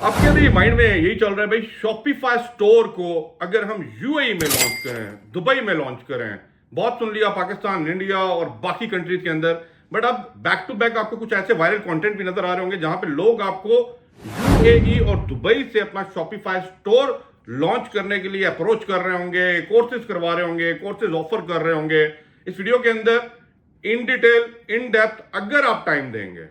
आपके अभी माइंड में यही चल रहा है भाई, शॉपिफाई स्टोर को अगर हम यूएई में लॉन्च करें, दुबई में लॉन्च करें, बहुत सुन लिया पाकिस्तान, इंडिया और बाकी कंट्रीज के अंदर, बट अब बैक टू बैक आपको कुछ ऐसे वायरल कंटेंट भी नजर आ रहे होंगे जहां पे लोग आपको यूएई और दुबई से अपना शॉपिफाई स्टोर लॉन्च करने के लिए अप्रोच कर रहे होंगे, कोर्सेज करवा रहे होंगे, कोर्सेज ऑफर कर रहे होंगे। इस वीडियो के अंदर इन डिटेल, इन डेप्थ अगर आप टाइम देंगे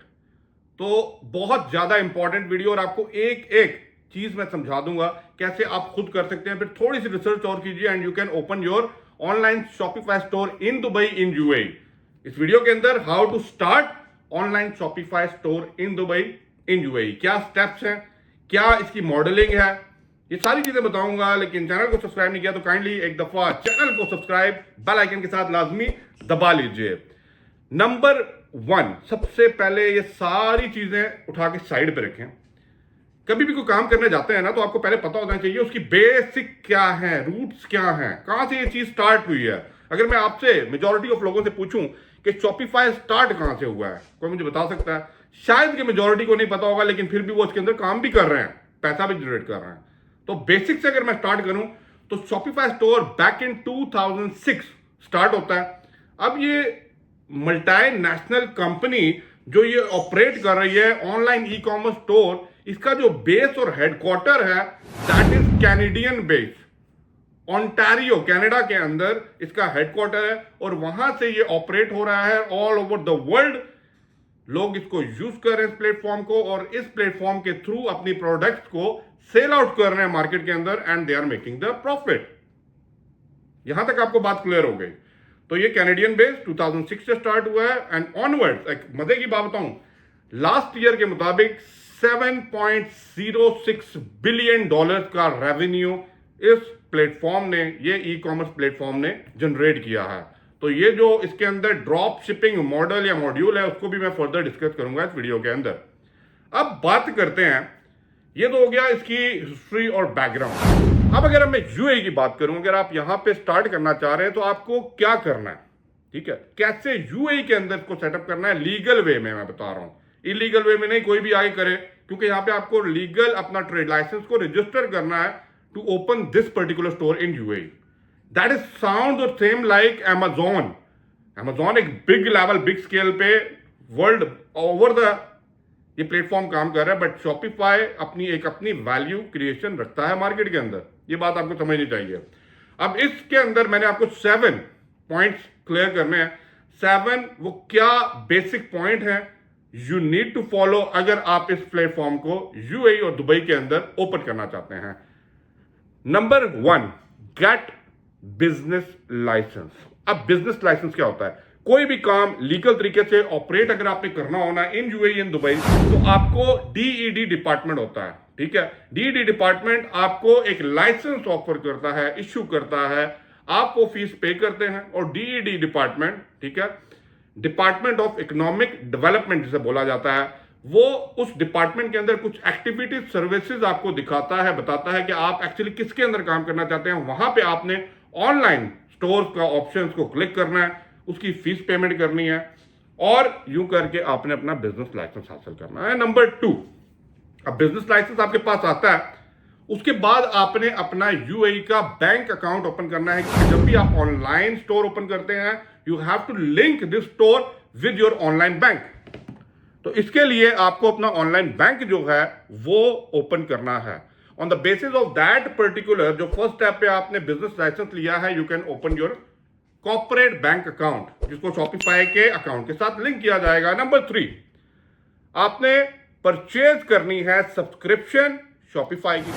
तो बहुत ज्यादा इंपॉर्टेंट वीडियो, और आपको एक एक चीज मैं समझा दूंगा कैसे आप खुद कर सकते हैं। फिर थोड़ी सी रिसर्च और कीजिए and you can open your online Shopify store in Dubai, in UAE. इस वीडियो के अंदर how to start online Shopify store in Dubai, in UAE, क्या स्टेप्स हैं, क्या इसकी मॉडलिंग है, ये सारी चीजें बताऊंगा। लेकिन चैनल को सब्सक्राइब नहीं किया तो काइंडली एक दफा चैनल को सब्सक्राइब बेल आइकन के साथ लाजमी दबा लीजिए। नंबर 1, सबसे पहले ये सारी चीजें उठा के साइड पे रखें। कभी भी कोई काम करने जाते हैं ना, तो आपको पहले पता होना चाहिए उसकी बेसिक क्या है, रूट्स क्या हैं, कहां से ये चीज स्टार्ट हुई है। अगर मैं आपसे मेजॉरिटी ऑफ लोगों से पूछूं कि शॉपिफाई स्टार्ट कहां से हुआ है, कोई मुझे बता सकता है? शायद कि मेजॉरिटी को नहीं पता होगा, लेकिन फिर भी वो इसके अंदर काम भी कर रहे हैं, पैसा भी जनरेट कर रहे हैं। तो बेसिक से अगर मैं स्टार्ट करूं तो Shopify store back in 2006 start होता है। अब ये मल्टी नेशनल कंपनी जो ये ऑपरेट कर रही है ऑनलाइन ई कॉमर्स स्टोर, इसका जो बेस और हेडक्वार्टर है that is Canadian base. Ontario Canada के अंदर इसका हेडक्वार्टर है और वहां से ये ऑपरेट हो रहा है ऑल ओवर द वर्ल्ड। लोग इसको यूज कर रहे हैं इस प्लेटफॉर्म को, और इस प्लेटफॉर्म के थ्रू अपनी प्रोडक्ट्स को सेल आउट कर रहे हैं मार्केट के अंदर and they are making the profit. यहां तक आपको बात क्लियर हो गई। तो ये कैनेडियन बेस 2006 से स्टार्ट हुआ है एंड ऑनवर्ड। एक मजे की बात बताऊं, लास्ट ईयर के मुताबिक $7.06 बिलियन का रेवेन्यू इस प्लेटफॉर्म ने, ये ई कॉमर्स प्लेटफॉर्म ने जनरेट किया है। तो ये जो इसके अंदर ड्रॉप शिपिंग मॉडल या मॉड्यूल है, उसको भी मैं फर्दर डिस्कस करूंगा इस वीडियो के अंदर। अब बात करते हैं, ये तो हो गया इसकी हिस्ट्री और बैकग्राउंड। अब अगर मैं यूएई की बात करूं, अगर आप यहां पे स्टार्ट करना चाह रहे हैं तो आपको क्या करना है, ठीक है, कैसे यूएई के अंदर इसको सेटअप करना है लीगल वे में मैं बता रहा हूं। इलीगल वे में नहीं, कोई भी आगे करे, क्योंकि यहां पे आपको लीगल अपना ट्रेड लाइसेंस को रजिस्टर करना है to open this particular store in UAE. That is sound और सेम लाइक Amazon। Amazon एक बिग लेवल, बिग स्केल पे वर्ल्ड ओवर द ये प्लेटफॉर्म काम कर रहा है, बट शॉपिफाई अपनी वैल्यू क्रिएशन रखता है मार्केट के अंदर। ये बात आपको समझनी चाहिए। अब इसके अंदर मैंने आपको 7 पॉइंट्स क्लियर करने हैं। 7 वो क्या बेसिक पॉइंट है यू नीड टू फॉलो अगर आप इस प्लेटफॉर्म को यूएई और दुबई के अंदर ओपन करना चाहते हैं। Number 1, get business licence. अब बिजनेस लाइसेंस क्या होता है? कोई भी काम लीगल तरीके से ऑपरेट अगर आपने करना होना इन यूएई इन दुबई, तो आपको डीईडी डिपार्टमेंट होता है, ठीक है। डीईडी डिपार्टमेंट आपको एक लाइसेंस ऑफर करता है, इश्यू करता है, आप वो फीस पे करते हैं, और डीईडी डिपार्टमेंट, ठीक है, डिपार्टमेंट ऑफ इकोनॉमिक डेवलपमेंट जिसे बोला जाता है, वो उस डिपार्टमेंट के अंदर कुछ एक्टिविटीज, सर्विसेज आपको दिखाता है, बताता है कि आप एक्चुअली किसके अंदर काम करना चाहते हैं। वहां पे आपने ऑनलाइन स्टोर का ऑप्शंस को क्लिक करना है, उसकी फीस पेमेंट करनी है, और यूं करके आपने अपना बिजनेस लाइसेंस हासिल करना है। नंबर 2, अब बिजनेस लाइसेंस आपके पास आता है, उसके बाद आपने अपना यूएई का बैंक अकाउंट ओपन करना है। कि जब भी आप ऑनलाइन स्टोर ओपन करते हैं, you have to link this store with your online bank. तो इसके लिए आपको अपना ऑनलाइन बैंक जो है वो ओपन करना है। On the basis of that particular जो फर्स्ट स्टेप पे आपने बिजनेस लाइसेंस लिया है, you can open your corporate bank account, जिसको शॉपिफाई के अकाउंट के साथ लिंक किया जाएगा। नंबर 3, आपने परचेज करनी है सब्सक्रिप्शन शॉपिफाई की।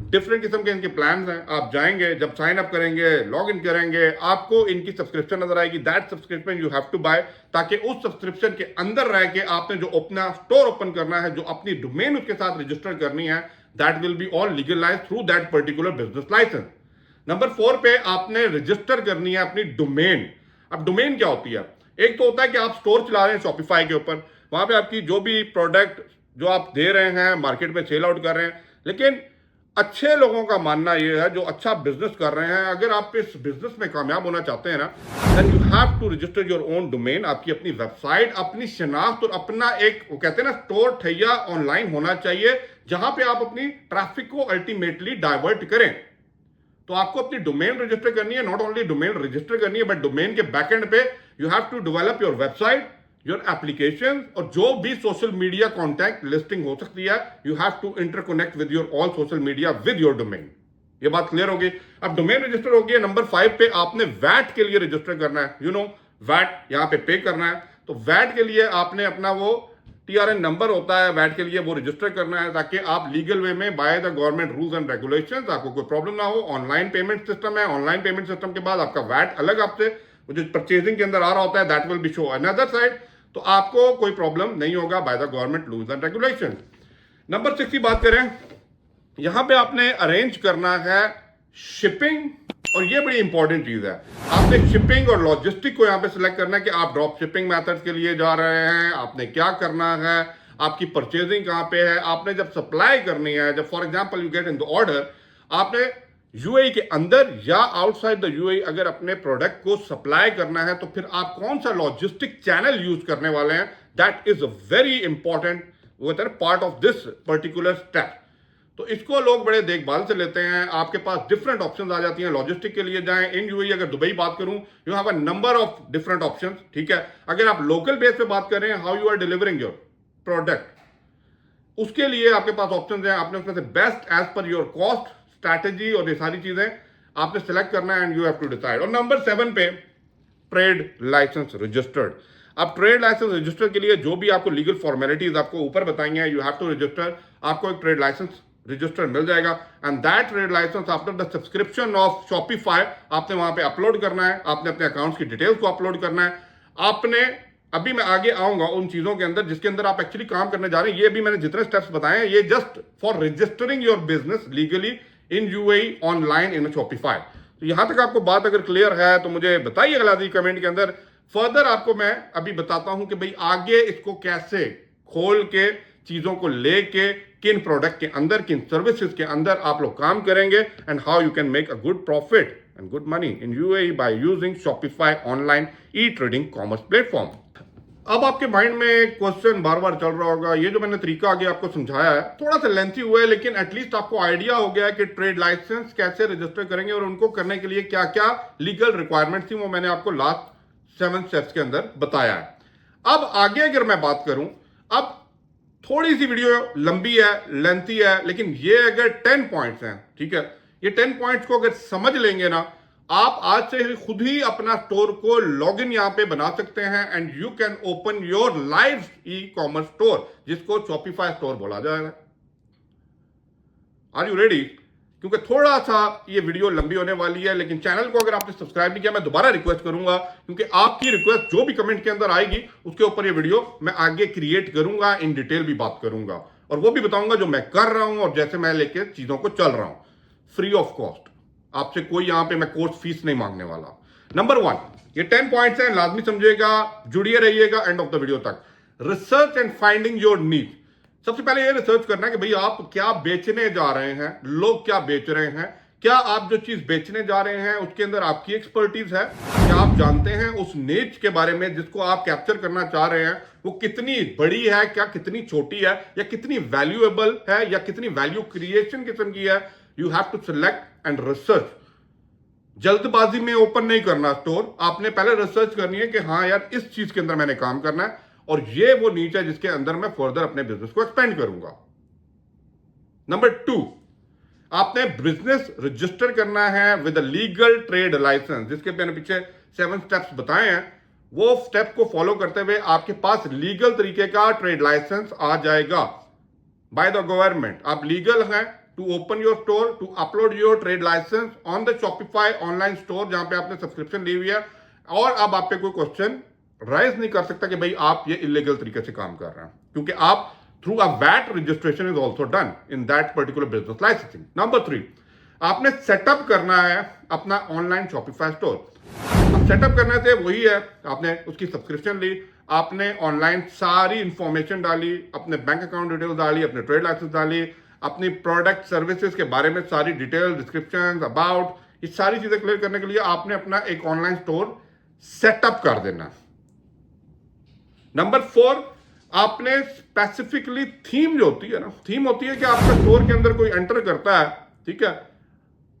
डिफरेंट किस्म के इनके प्लान्स हैं। आप जाएंगे, जब साइन अप करेंगे, लॉग इन करेंगे, आपको इनकी सब्सक्रिप्शन नजर आएगी। That subscription you have to buy, ताकि उस सब्सक्रिप्शन के अंदर रह के आपने जो अपना स्टोर ओपन करना है, जो अपनी डोमेन उसके साथ रजिस्टर करनी है, that will be all legalise through that particular business licence. Number 4 पे आपने रजिस्टर करनी है अपनी डोमेन। अब डोमेन क्या होती है? एक तो होता है कि आप स्टोर चला रहे हैं शॉपिफाई के ऊपर, वहां पे आपकी जो भी प्रोडक्ट जो आप दे रहे हैं मार्केट में सेल आउट कर रहे हैं, लेकिन अच्छे लोगों का मानना यह है जो अच्छा बिजनेस कर रहे हैं, अगर आप इस बिजनेस में कामयाब होना चाहते हैं ना, then you have to register your own domain. आपकी अपनी वेबसाइट, अपनी शनाख्त और अपना एक, वो कहते हैं ना, स्टोर ठैया ऑनलाइन होना चाहिए, जहां पे आप अपनी ट्रैफिक को अल्टीमेटली डाइवर्ट करें। तो आपको अपनी डोमेन रजिस्टर करनी है, नॉट ओनली डोमेन रजिस्टर करनी है, बट डोमेन के बैकएंड पे you have to develop your website, your application, और जो भी सोशल मीडिया कॉन्टैक्ट लिस्टिंग हो सकती है, you have to interconnect with your all social media with your domain. ये बात क्लियर होगी। अब डोमेन रजिस्टर हो गया। नंबर 5 पे आपने वैट के लिए रजिस्टर करना है। यू नो, वैट यहां पे पे करना है। तो वैट के लिए आपने अपना वो टीआरएन नंबर होता है वैट के लिए, वो रजिस्टर करना है, ताकि आप लीगल वे में bye the government rules and regulations आपको कोई प्रॉब्लम ना हो। ऑनलाइन पेमेंट सिस्टम है, ऑनलाइन पेमेंट सिस्टम के बाद आपका वैट अलग आपसे जो परचेजिंग के अंदर आ रहा होता है, that will B show another side. तो आपको कोई प्रॉब्लम नहीं होगा bye the government rules and regulation. Number 6 की बात करें, यहां पे आपने अरेंज करना है शिपिंग, और ये बड़ी इंपॉर्टेंट चीज है। आपने शिपिंग और लॉजिस्टिक को यहां पे सिलेक्ट करना है कि आप ड्रॉप शिपिंग मेथड के लिए जा रहे हैं, आपने क्या करना है, आपकी परचेजिंग कहां पे है, आपने जब सप्लाई करनी है, जब for example you get in the order, आपने यूएई के अंदर या आउटसाइड द यूएई अगर अपने प्रोडक्ट को सप्लाई करना है, तो फिर आप कौन सा लॉजिस्टिक चैनल यूज करने वाले हैं, that is a very important part of this particular step. तो इसको लोग बड़े देखभाल से लेते हैं। आपके पास डिफरेंट ऑप्शंस आ जाती हैं। लॉजिस्टिक के लिए जाएं, इन यूएई अगर दुबई बात करूं, you have a number of different options, ठीक है। अगर आप लोकल बेस पे बात कर रहे हैं, how you are delivering your product, उसके लिए आपके पास ऑप्शंस हैं। आपने उसमें से best as per your cost, strategy और ये सारी चीजें आपने सेलेक्ट करना है, and you have to decide. और नंबर 7 पे ट्रेड लाइसेंस रजिस्टर्ड। अब ट्रेड लाइसेंस रजिस्टर के लिए जो भी आपको लीगल फॉर्मेलिटीज आपको ऊपर बताई हैं, यू हैव टू रजिस्टर। आपको एक ट्रेड लाइसेंस रजिस्टर मिल जाएगा, and that trade licence after the subscription of Shopify आपने वहां पे अपलोड करना है। आपने अपने अकाउंट्स की डिटेल्स को अपलोड करना है। आपने, अभी मैं आगे आऊंगा उन चीजों के अंदर जिसके अंदर आप एक्चुअली काम करने जा रहे हैं। ये भी मैंने जितने स्टेप्स बताए हैं, ये just for registering your business legally in UAE online in Shopify. तो यहां तक आपको बात अगर क्लियर है तो मुझे बताइए लाजी कमेंट के अंदर। फर्दर आपको मैं अभी बताता हूं कि भाई आगे इसको कैसे खोल के, चीजों को लेके, किन प्रोडक्ट के अंदर, किन सर्विसेज के अंदर आप लोग काम करेंगे, and how you can make a good profit and good money in UAE by using Shopify online e trading commerce platform. अब आपके माइंड में एक क्वेश्चन बार बार चल रहा होगा, ये जो मैंने तरीका आगे आपको समझाया है थोड़ा सा लेंथी हुआ है, लेकिन एटलीस्ट आपको आइडिया हो गया है कि ट्रेड लाइसेंस कैसे रजिस्टर करेंगे और उनको करने के लिए क्या क्या लीगल रिक्वायरमेंट थी, वो मैंने आपको लास्ट 7 स्टेप्स के अंदर बताया है। अब आगे अगर मैं बात करूं, अब थोड़ी सी वीडियो लंबी है, लेंथी है, लेकिन ये अगर 10 पॉइंट्स हैं, ठीक है, ये 10 पॉइंट्स को अगर समझ लेंगे ना, आप आज से ही खुद ही अपना स्टोर को लॉगिन यहां पे बना सकते हैं, and you can open your live e commerce store, जिसको शॉपिफाई स्टोर बोला जाएगा। Are you ready? क्योंकि थोड़ा सा ये वीडियो लंबी होने वाली है, लेकिन चैनल को अगर आपने सब्सक्राइब नहीं किया, मैं दोबारा रिक्वेस्ट करूंगा, क्योंकि आपकी रिक्वेस्ट जो भी कमेंट के अंदर आएगी उसके ऊपर ये वीडियो मैं आगे क्रिएट करूंगा, इन डिटेल भी बात करूंगा, और वो भी बताऊंगा जो मैं कर रहा हूं और जैसे मैं लेके चीजों को चल रहा हूं, फ्री ऑफ कॉस्ट। आपसे कोई यहां पे मैं कोर्स फीस नहीं मांगने वाला। नंबर 1, ये 10 पॉइंट्स हैं, लाजमी समझिएगा, जुड़िए रहिएगा एंड ऑफ द वीडियो तक। Research and finding your need. सबसे पहले ये रिसर्च करना है कि भाई आप क्या बेचने जा रहे हैं, लोग क्या बेच रहे हैं, क्या आप जो चीज बेचने जा रहे हैं उसके अंदर आपकी एक्सपर्टीज है, क्या आप जानते हैं उस नीच के बारे में जिसको आप कैप्चर करना चाह रहे हैं, वो कितनी बड़ी है, क्या कितनी छोटी है, या कितनी वैल्यूएबल है, या कितनी वैल्यू क्रिएशन किस्म की है। You have to select and research. जल्दबाजी में ओपन नहीं करना स्टोर, आपने पहले रिसर्च करनी है कि हाँ यार इस चीज के अंदर मैंने काम करना है, और ये वो नीच है जिसके अंदर मैं फर्दर अपने बिजनेस को एक्सपेंड करूंगा। नंबर 2, आपने बिजनेस रजिस्टर करना है with a legal trade licence, जिसके मैंने पीछे 7 स्टेप्स बताए हैं, वो स्टेप को फॉलो करते हुए आपके पास लीगल तरीके का ट्रेड लाइसेंस आ जाएगा बाय द गवर्नमेंट। आप लीगल हैं to open your store, to upload your trade licence on the Shopify online store, जहां पे आपने सब्सक्रिप्शन ली हुई है, और अब आप पे कोई क्वेश्चन राइज नहीं कर सकता कि भाई आप ये इलीगल तरीके से काम कर रहे हैं, क्योंकि आप through a VAT registration is also done in that particular business licensing. Number 3, आपने सेटअप करना है अपना ऑनलाइन शॉपिफाई स्टोर। अब सेटअप करने से वही है, आपने उसकी सब्सक्रिप्शन ली, आपने ऑनलाइन सारी इंफॉर्मेशन डाली, अपने बैंक अकाउंट डिटेल्स डाली, अपने ट्रेड लाइसेंस डाली, अपनी प्रोडक्ट सर्विसेज के बारे में सारी डिटेल डिस्क्रिप्शन अबाउट, ये सारी चीजें क्लियर करने के लिए आपने अपना एक ऑनलाइन स्टोर सेटअप कर देना। नंबर 4, आपने स्पेसिफिकली थीम जो होती है ना, थीम होती है कि आपके स्टोर के अंदर कोई एंटर करता है, ठीक है,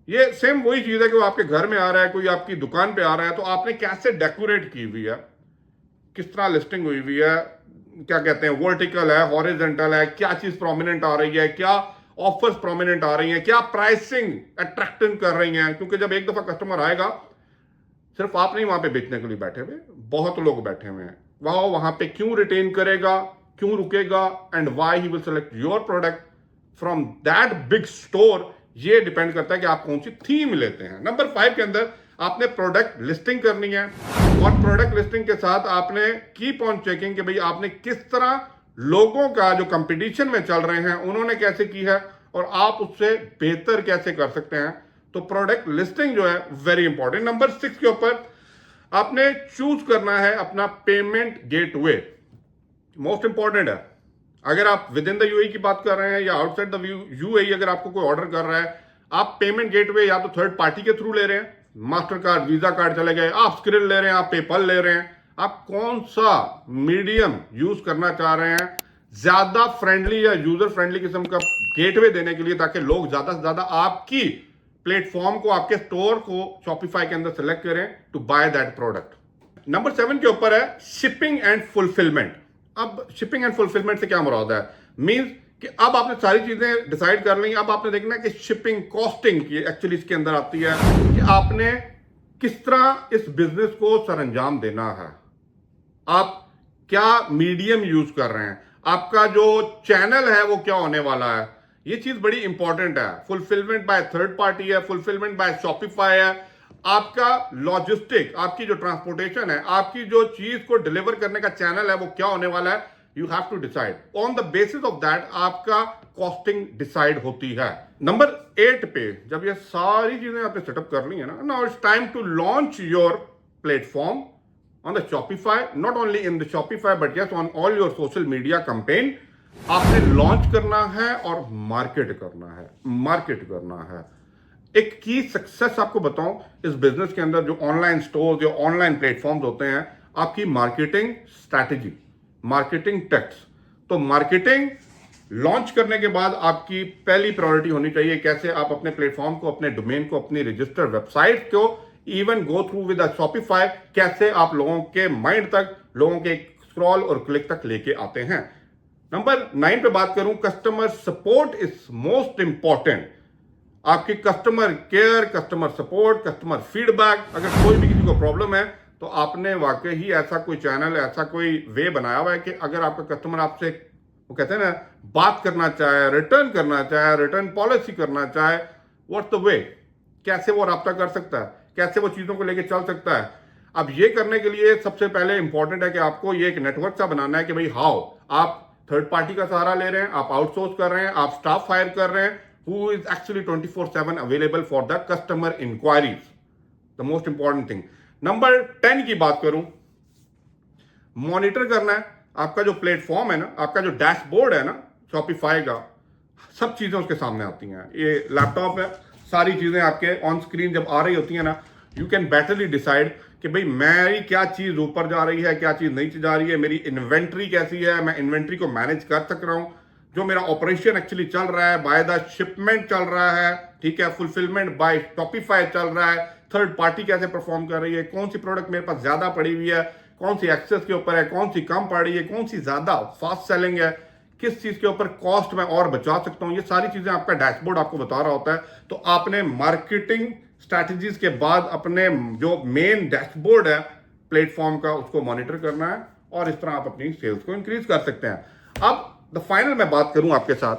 ये सेम वही चीज है कि वो आपके घर में आ रहा है, कोई आपकी दुकान पे आ रहा है, तो आपने कैसे डेकोरेट की हुई है, किस तरह लिस्टिंग हुई हुई है, क्या कहते हैं, वर्टिकल है, हॉरिजॉन्टल है, क्या चीज प्रोमिनेंट आ रही है, क्या ऑफर्स प्रोमिनेंट आ रही हैं, क्या प्राइसिंग अट्रैक्टिव कर रही हैं, क्योंकि जब एक दफा कस्टमर आएगा, सिर्फ आप नहीं वहां पे बेचने के लिए बैठे हुए, बहुत लोग बैठे हुए हैं, वहां पे क्यों रिटेन करेगा, क्यों रुकेगा, and why he will select your product from that big store, ये डिपेंड करता है कि आप कौन सी थीम लेते हैं। नंबर 5 के अंदर आपने प्रोडक्ट लिस्टिंग करनी है, और प्रोडक्ट लिस्टिंग के साथ आपने कीप ऑन चेकिंग कि भाई आपने किस तरह लोगों का जो कंपटीशन में चल रहे हैं उन्होंने कैसे की है और आप उससे बेहतर कैसे कर सकते हैं। तो प्रोडक्ट लिस्टिंग जो है वेरी इंपॉर्टेंट। नंबर 6 के ऊपर आपने चूज करना है अपना पेमेंट गेटवे, मोस्ट इंपॉर्टेंट है। अगर आप विद इन द यूएई की बात कर रहे हैं या आउटसाइड द यूएई अगर आपको कोई ऑर्डर कर रहा है, आप पेमेंट गेटवे या तो थर्ड पार्टी के थ्रू ले रहे हैं, मास्टर कार्ड, वीजा कार्ड चले गए, आप स्क्रिल ले रहे हैं, आप पेपल ले रहे हैं, आप कौन सा मीडियम यूज करना चाह रहे हैं ज्यादा फ्रेंडली या यूजर फ्रेंडली किस्म का गेटवे देने के लिए, ताकि लोग ज्यादा से ज्यादा आपकी प्लेटफॉर्म को, आपके स्टोर को शॉपिफाई के अंदर सेलेक्ट करें to buy that product. Number 7 के ऊपर है शिपिंग एंड फुलफिलमेंट। अब शिपिंग एंड फुलफिलमेंट से क्या मुराद है, मींस कि अब आपने सारी चीजें डिसाइड कर ली, अब आपने देखना है कि शिपिंग कॉस्टिंग की एक्चुअली इसके अंदर आती है कि आपने किस तरह इस बिजनेस को सरंजाम देना है, आप क्या मीडियम यूज कर रहे हैं, आपका जो चैनल है वो क्या होने वाला है, ये चीज बड़ी इंपॉर्टेंट है। फुलफिलमेंट बाय थर्ड पार्टी है, फुलफिलमेंट बाय शॉपिफाई है, आपका लॉजिस्टिक, आपकी जो ट्रांसपोर्टेशन है, आपकी जो चीज को डिलीवर करने का चैनल है वो क्या होने वाला है, you have to decide. On the basis of that आपका कॉस्टिंग डिसाइड होती है। नंबर 8 पे जब ये सारी चीजें आपने सेटअप कर ली है ना, now it's time to launch your platform on the Shopify, not only in the Shopify but yes on all your social media campaign. आपने लॉन्च करना है और मार्केट करना है, मार्केट करना है। एक की सक्सेस आपको बताऊं इस बिजनेस के अंदर, जो ऑनलाइन स्टोर, जो ऑनलाइन प्लेटफॉर्म्स होते हैं, आपकी मार्केटिंग स्ट्रैटेजी, मार्केटिंग टेक्स। तो मार्केटिंग लॉन्च करने के बाद आपकी पहली प्रायोरिटी होनी चाहिए कैसे आप अपने प्लेटफॉर्म को, अपने डोमेन को, अपनी रजिस्टर्ड वेबसाइट को, even go through with Shopify, कैसे आप लोगों के माइंड तक, लोगों के स्क्रॉल और क्लिक तक लेके आते हैं। नंबर 9 पे बात करूं, customer support is most important. आपकी customer care, customer support, customer feedback, अगर कोई भी किसी को प्रॉब्लम है तो आपने वाकई ही ऐसा कोई चैनल, ऐसा कोई वे बनाया हुआ है कि अगर आपका कस्टमर आपसे, वो कहते हैं ना, बात करना चाहे, रिटर्न करना चाहे, रिटर्न पॉलिसी करना चाहे, व्हाट्स द वे, कैसे वो राब्ता कर सकता है, कैसे वो चीजों को लेके चल सकता है। अब ये करने के लिए सबसे पहले इंपॉर्टेंट है कि आपको ये एक नेटवर्क सा बनाना है कि भाई हाउ आप थर्ड पार्टी का सहारा ले रहे हैं, आप आउटसोर्स कर रहे हैं, आप स्टाफ फायर कर रहे हैं who is actually 24/7 available for the customer inquiries, the most important thing। Number 10 की बात करूं, मॉनिटर करना है आपका जो प्लेटफॉर्म है ना, आपका जो डैशबोर्ड है ना शॉपिफाई का, सब चीजें उसके सामने आती हैं। ये लैपटॉप है, सारी चीजें आपके ऑन स्क्रीन जब आ रही होती हैं ना, यू कैन बेटरली डिसाइड कि भाई मेरी क्या चीज ऊपर जा रही है, क्या चीज नीचे जा रही है, मेरी इन्वेंट्री कैसी है, मैं इन्वेंट्री को मैनेज कर सक रहा हूं, जो मेरा ऑपरेशन एक्चुअली चल रहा है, बाय द शिपमेंट चल रहा है, ठीक है, फुलफिलमेंट बाय शॉपिफाई चल रहा है, थर्ड पार्टी कैसे परफॉर्म कर रही है, कौन सी प्रोडक्ट मेरे पास ज्यादा पड़ी हुई है, कौन सी एक्सेस के ऊपर है, कौन सी कम पड़ रही है, कौन सी ज्यादा फास्ट सेलिंग है, किस चीज के ऊपर कॉस्ट में और बचा सकता हूं, ये सारी चीजें आपका डैशबोर्ड आपको बता रहा होता है। तो आपने मार्केटिंग स्ट्रैटेजीज के बाद अपने जो मेन डैशबोर्ड है प्लेटफॉर्म का, उसको मॉनिटर करना है और इस तरह आप अपनी सेल्स को इंक्रीज कर सकते हैं। अब द फाइनल मैं बात करूं आपके साथ,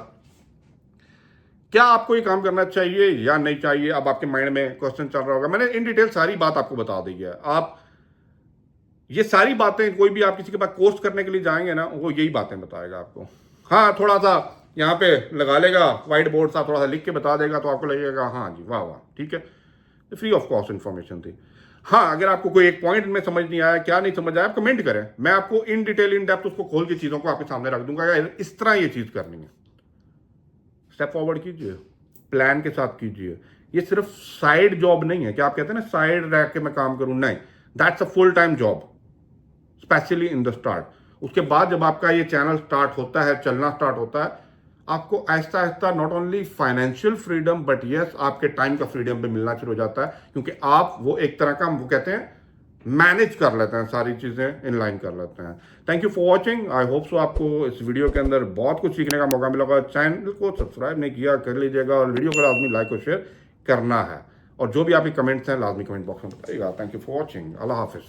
क्या आपको ये काम करना चाहिए या नहीं चाहिए। अब आपके माइंड में क्वेश्चन चल रहा होगा, मैंने इन डिटेल सारी बात आपको बता दी है। आप ये सारी बातें, कोई भी आप किसी के पास कोर्स करने के लिए जाएंगे ना, वो यही बातें बताएगा आपको। हाँ, थोड़ा सा यहाँ पे लगा लेगा व्हाइट बोर्ड सा, थोड़ा सा लिख के बता देगा, तो आपको लगेगा हाँ जी वाह वाह, ठीक है, फ्री ऑफ कॉस्ट इंफॉर्मेशन थी। हाँ, अगर आपको कोई एक पॉइंट में समझ नहीं आया, क्या नहीं समझ आया, आप कमेंट करें, मैं आपको इन डिटेल, इन डेप्थ उसको खोल के चीजों को आपके सामने रख दूंगा, इस तरह ये चीज करनी है। स्टेप फॉरवर्ड कीजिए, प्लान के साथ कीजिए। ये सिर्फ साइड जॉब नहीं है कि आप कहते हैं ना साइड रह के मैं काम करूं, नहीं, that's a full time job, specially in the start. उसके बाद जब आपका ये चैनल स्टार्ट होता है, चलना स्टार्ट होता है, आपको Aahista Aahista not only financial freedom but yes आपके टाइम का फ्रीडम भी मिलना शुरू हो जाता है, क्योंकि आप वो एक तरह का वो कहते हैं मैनेज कर लेते हैं, सारी चीजें इन लाइन कर लेते हैं। Thank you for watching. I hope so आपको इस वीडियो के अंदर बहुत कुछ सीखने का मौका मिला होगा। चैनल को सब्सक्राइब नहीं किया कर लीजिएगा और वीडियो को लाजमी लाइक और शेयर करना है, और जो भी आपके कमेंट्स हैं लाजमी कमेंट बॉक्स में बताइएगा। Thank you for watching. Allah Hafiz.